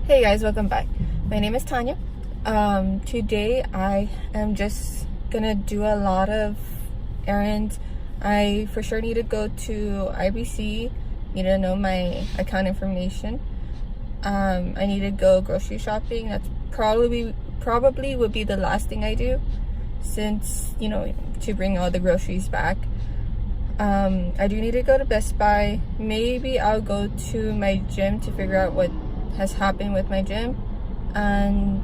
Hey guys, welcome back. My name is Tanya. Today I am just gonna do a lot of errands. I for sure need to go to IBC, need to know my account information. I need to go grocery shopping. That's probably would be the last thing I do, since, you know, to bring all the groceries back. I do need to go to Best Buy. Maybe I'll go to my gym to figure out what has happened with my gym, and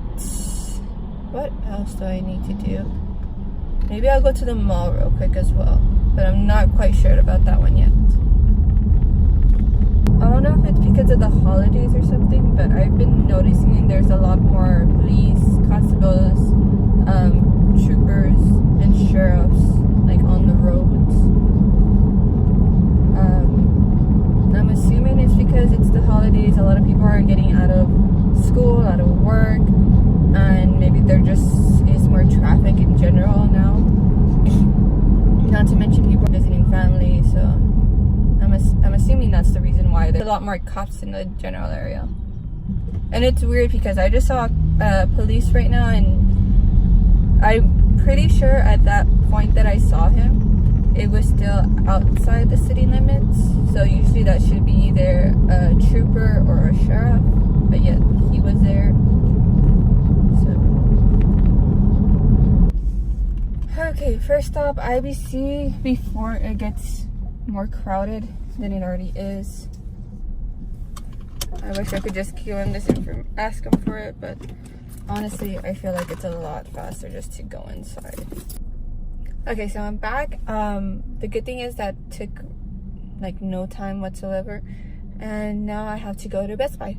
what else do I need to do? Maybe I'll go to the mall real quick as well, but I'm not quite sure about that one yet. I don't know if it's because of the holidays or something, but I've been noticing there's a lot more police, constables, troopers, and sheriffs like on the roads. I'm assuming it's because it's the holidays. A lot of people are getting out of school, out of work, and maybe there just is more traffic in general now. Not to mention people visiting family, so I'm assuming that's the reason why there's a lot more cops in the general area. And it's weird because I just saw police right now, and I'm pretty sure at that point that I saw him, it was still outside the city limits. So usually that should be either a trooper or a sheriff, but yet he was there. So okay, first stop IBC before it gets more crowded than it already is. I wish I could just give him this info, ask him for it, but honestly I feel like it's a lot faster just to go inside. Okay, so I'm back. The good thing is that took like no time whatsoever, and now I have to go to Best Buy.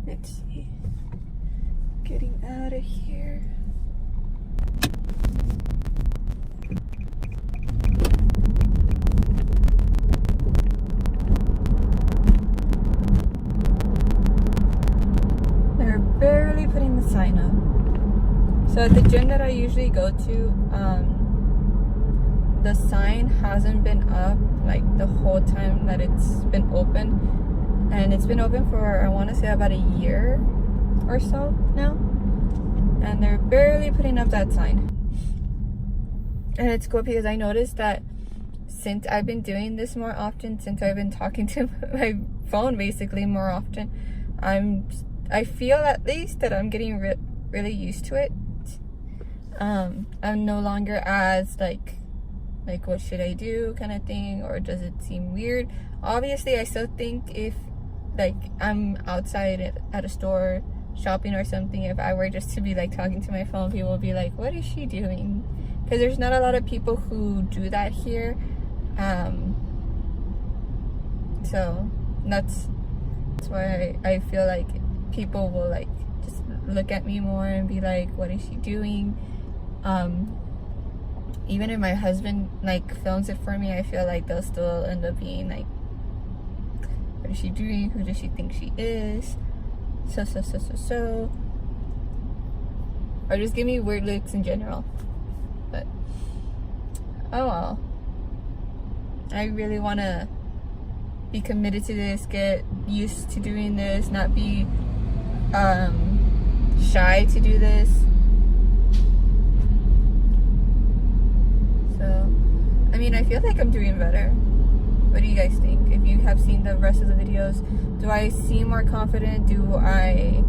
Let's see, getting out of here. They're barely putting the sign up. So at the gym that I usually go to, the sign hasn't been up like the whole time that it's been open, and it's been open for, I want to say, about a year or so now, and they're barely putting up that sign. And it's cool because I noticed that since I've been doing this more often, since I've been talking to my phone basically more often, I feel at least that I'm getting really used to it. I'm no longer as like what should I do kind of thing, or does it seem weird? Obviously I still think if like I'm outside at a store shopping or something, if I were just to be like talking to my phone, people would be like, what is she doing? Because there's not a lot of people who do that here, so that's why I feel like people will like just look at me more and be like, what is she doing? Even if my husband like films it for me, I feel like they'll still end up being like, what is she doing? Who does she think she is? So or just give me weird looks in general. But oh well, I really want to be committed to this, get used to doing this, not be shy to do this. So I mean, I feel like I'm doing better. What do you guys think? If you have seen the rest of the videos, do I seem more confident? Do I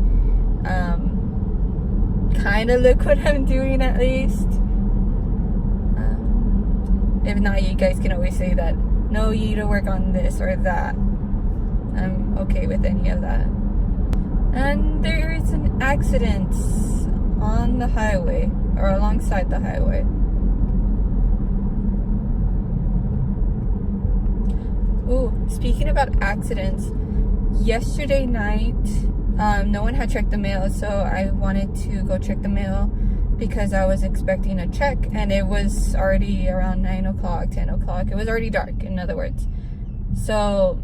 kind of look what I'm doing at least? If not, you guys can always say that, no, you need to work on this or that. I'm okay with any of that. And there is an accident on the highway, or alongside the highway. Ooh, speaking about accidents, yesterday night, no one had checked the mail, so I wanted to go check the mail because I was expecting a check, and it was already around 9 o'clock, 10 o'clock. It was already dark, in other words. So,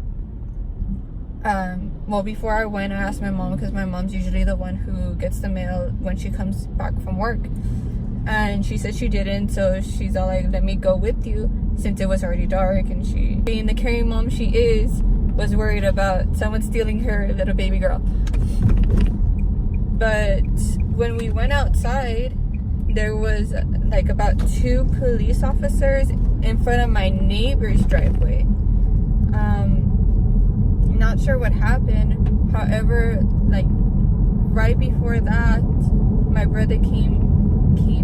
well, before I went, I asked my mom, because my mom's usually the one who gets the mail when she comes back from work. And she said she didn't, so she's all like, let me go with you, since it was already dark, and she, being the caring mom she is, was worried about someone stealing her little baby girl. But when we went outside, there was like about 2 police officers in front of my neighbor's driveway. Not sure what happened. However, like right before that, my brother came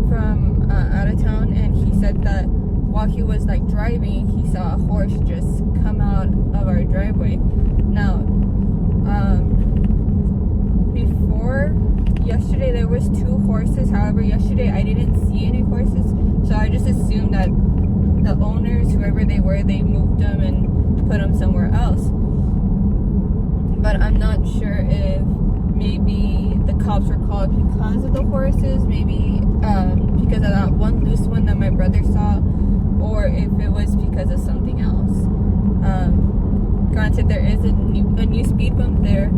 from out of town, and he said that while he was like driving, he saw a horse just come out of our driveway. Now, before yesterday there was 2 horses. However, yesterday I didn't see any horses, so I just assumed that the owners, whoever they were, they moved them and put them somewhere else. But I'm not sure if maybe the cops were called because of the horses, maybe because of that one loose one that my brother saw, or if it was because of something else. Granted, there is a new speed bump there.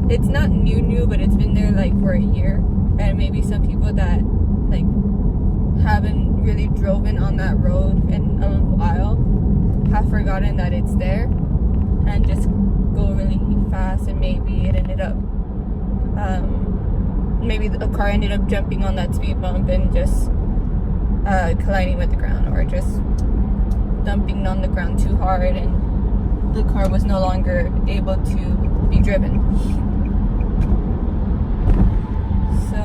It's not new, but it's been there like for a year, and maybe some people that like haven't really driven on that road in a while have forgotten that it's there and just go really fast, and maybe it ended up maybe a car ended up jumping on that speed bump and just colliding with the ground, or just dumping on the ground too hard and the car was no longer able to be driven. So,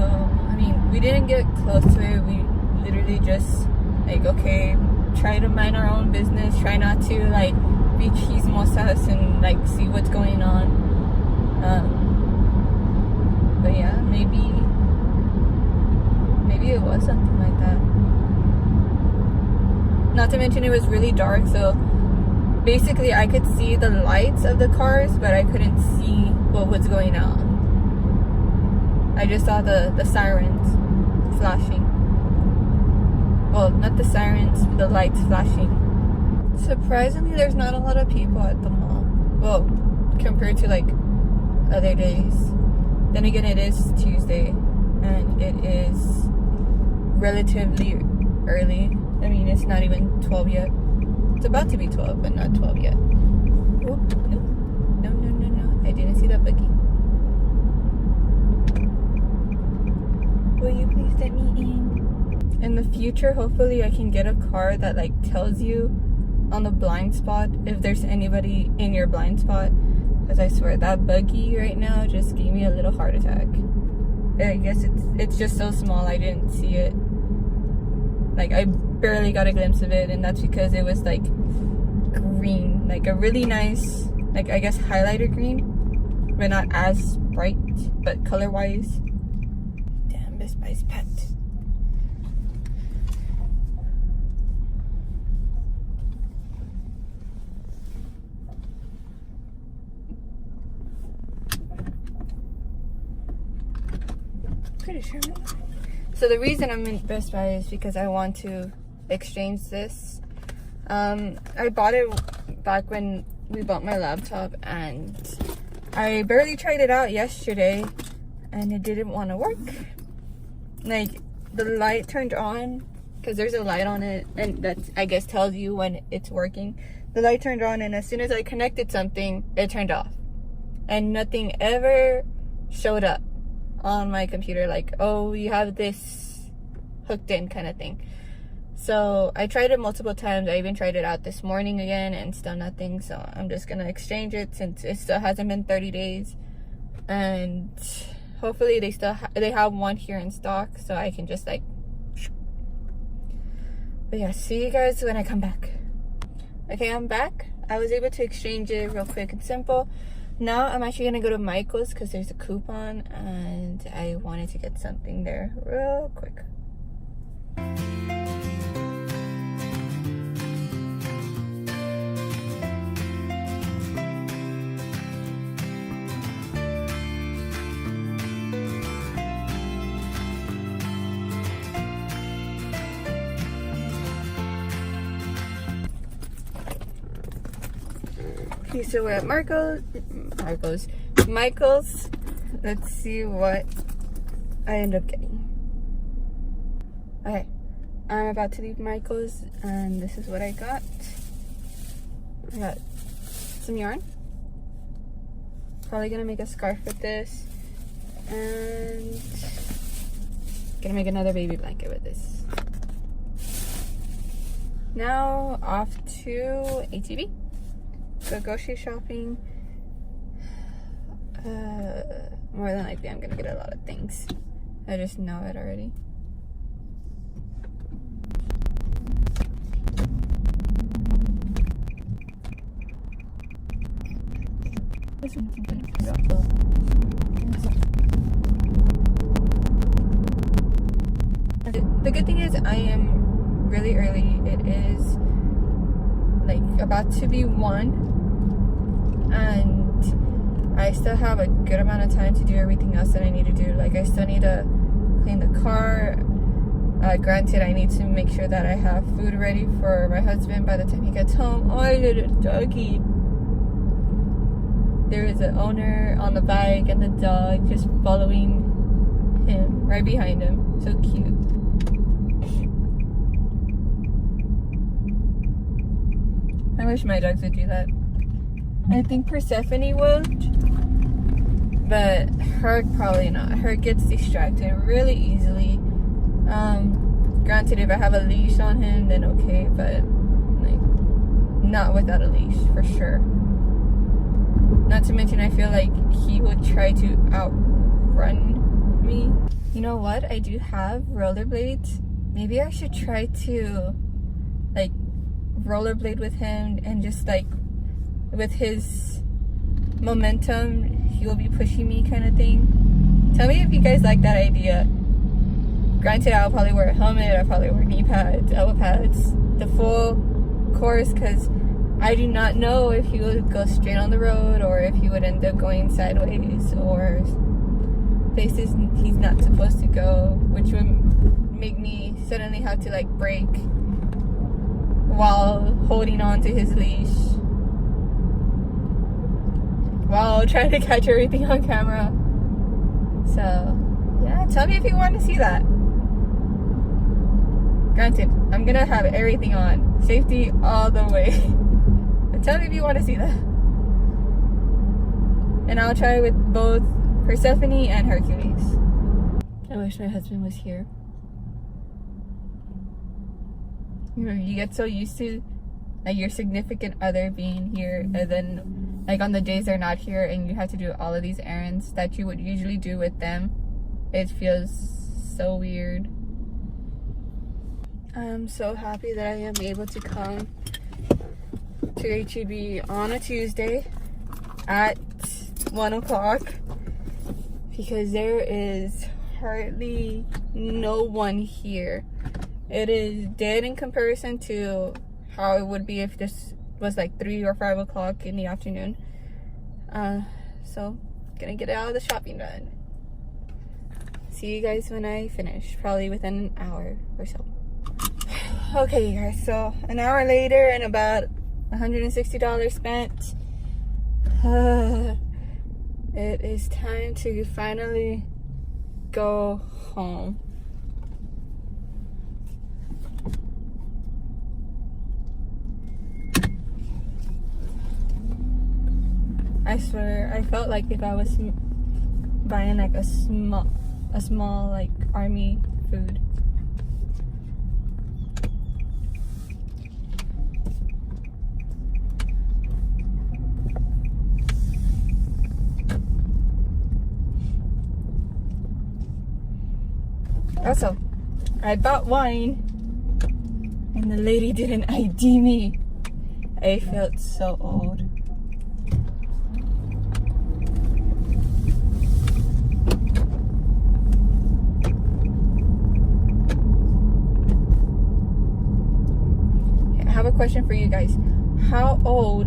I mean, we didn't get close to it. We literally just like, okay, try to mind our own business, try not to like be chismosas and like see what's going on. But yeah, maybe it was something like that. Not to mention it was really dark, so basically I could see the lights of the cars, but I couldn't see what was going on. I just saw the sirens flashing. Well, not the sirens, but the lights flashing. Surprisingly, there's not a lot of people at the mall. Well, compared to like other days. Then again, it is Tuesday and it is relatively early. I mean, it's not even 12 yet. It's about to be 12, but not 12 yet. Oh, no. I didn't see that buggy. Will you please let me in? In the future, hopefully I can get a car that like tells you on the blind spot if there's anybody in your blind spot. Because I swear that buggy right now just gave me a little heart attack. I guess it's just so small I didn't see it. Like I barely got a glimpse of it, and that's because it was like green, like a really nice, like I guess highlighter green, but not as bright, but color wise. Damn, Best Buy's pet. Pretty sure. So the reason I'm in Best Buy is because I want to exchange this. I bought it back when we bought my laptop, and I barely tried it out yesterday and it didn't want to work. Like the light turned on, because there's a light on it, and that I guess tells you when it's working. The light turned on, and as soon as I connected something, it turned off, and nothing ever showed up on my computer like, oh, you have this hooked in kind of thing. So I tried it multiple times. I even tried it out this morning again and still nothing. So I'm just gonna exchange it since it still hasn't been 30 days, and hopefully they still they have one here in stock, so I can just like. But yeah, see you guys when I come back. Okay, I'm back. I was able to exchange it real quick and simple. Now I'm actually gonna go to Michael's because there's a coupon and I wanted to get something there real quick. Okay, so we're at Michael's. Let's see what I end up getting. Okay, I'm about to leave Michael's, and this is what I got. I got some yarn, probably gonna make a scarf with this, and gonna make another baby blanket with this. Now off to HEB. Go grocery shopping. More than likely I'm gonna get a lot of things. I just know it already. The good thing is I am really early. It is like about to be 1, and I still have a good amount of time to do everything else that I need to do. Like, I still need to clean the car. Granted, I need to make sure that I have food ready for my husband by the time he gets home. Oh, little doggy. There is an owner on the bike and the dog just following him, right behind him. So cute. I wish my dogs would do that. I think Persephone would, but her probably not. Her gets distracted really easily. Granted, if I have a leash on him, then okay, but like not without a leash for sure. Not to mention, I feel like he would try to outrun me. You know what? I do have rollerblades. Maybe I should try to like rollerblade with him, and just like with his momentum he will be pushing me kind of thing. Tell me if you guys like that idea. Granted, I'll probably wear a helmet, I'll probably wear knee pads, elbow pads, the full course, because I do not know if he would go straight on the road or if he would end up going sideways or places he's not supposed to go, which would make me suddenly have to like brake while holding on to his leash, while trying to catch everything on camera. So yeah, tell me if you want to see that. Granted, I'm gonna have everything on, safety all the way. But tell me if you want to see that. And I'll try with both Persephone and Hercules. I wish my husband was here. You know, you get so used to like your significant other being here, and then like on the days they're not here and you have to do all of these errands that you would usually do with them, it feels so weird. I'm so happy that I am able to come to HEB on a Tuesday at 1 o'clock, because there is hardly no one here. It is dead in comparison to how it would be if this was like 3 or 5 o'clock in the afternoon. So gonna get all the shopping done. See you guys when I finish, probably within an hour or so. Okay, you guys, so an hour later and about $160 spent. It is time to finally go home. I swear, I felt like if I was buying like a small like army food. Also, I bought wine and the lady didn't ID me. I felt so old. I have a question for you guys. How old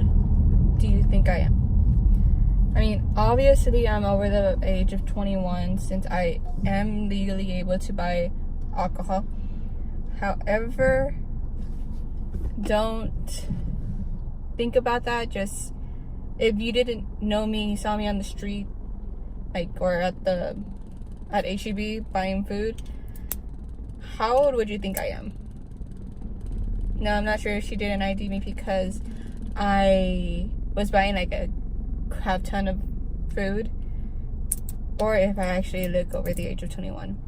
do you think I am? I mean, obviously I'm over the age of 21 since I am legally able to buy alcohol. However, don't think about that. Just if you didn't know me and you saw me on the street, like, or at HEB buying food, how old would you think I am? No, I'm not sure if she didn't ID me because I was buying like a crap ton of food, or if I actually look over the age of 21.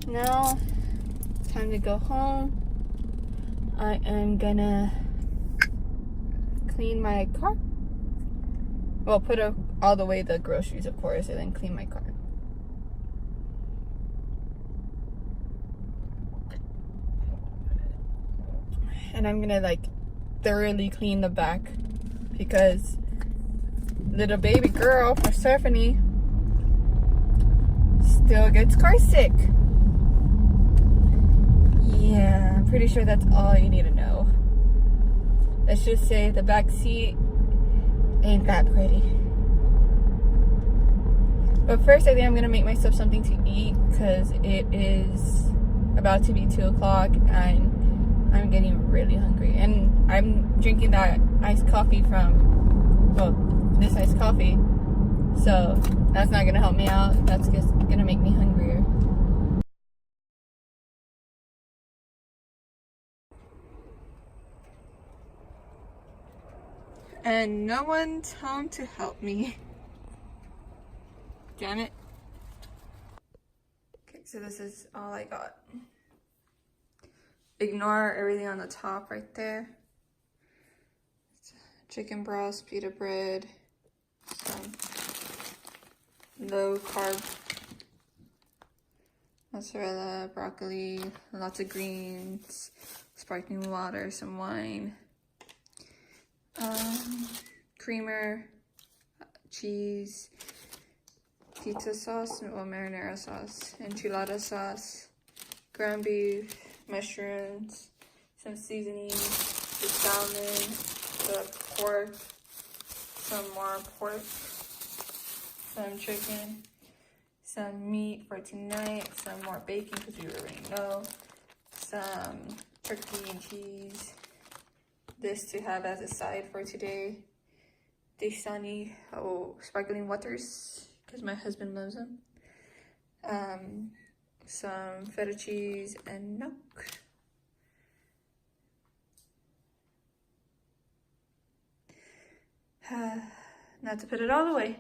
Now, time to go home. I am gonna clean my car. Well, put all the way the groceries, of course, and then clean my car. And I'm gonna like thoroughly clean the back because little baby girl Persephone still gets car sick. Yeah, I'm pretty sure that's all you need to know. Let's just say the back seat ain't that pretty. But first, I think I'm gonna make myself something to eat because it is about to be 2 o'clock and I'm getting really hungry. And I'm drinking that iced coffee from, well, this iced coffee. So that's not gonna help me out. That's just gonna make me hungrier. And no one's home to help me. Damn it. Okay, so this is all I got. Ignore everything on the top right there. Chicken broth, pita bread, some low carb mozzarella, broccoli, lots of greens, sparkling water, some wine, creamer, cheese, pizza sauce, or marinara sauce, enchilada sauce, ground beef, mushrooms, some seasoning, the salmon, the pork, some more pork, some chicken, some meat for tonight, some more bacon because we already know, some turkey and cheese, this to have as a side for today, Dasani, sparkling waters because my husband loves them, some feta cheese and milk. Not to put it all away.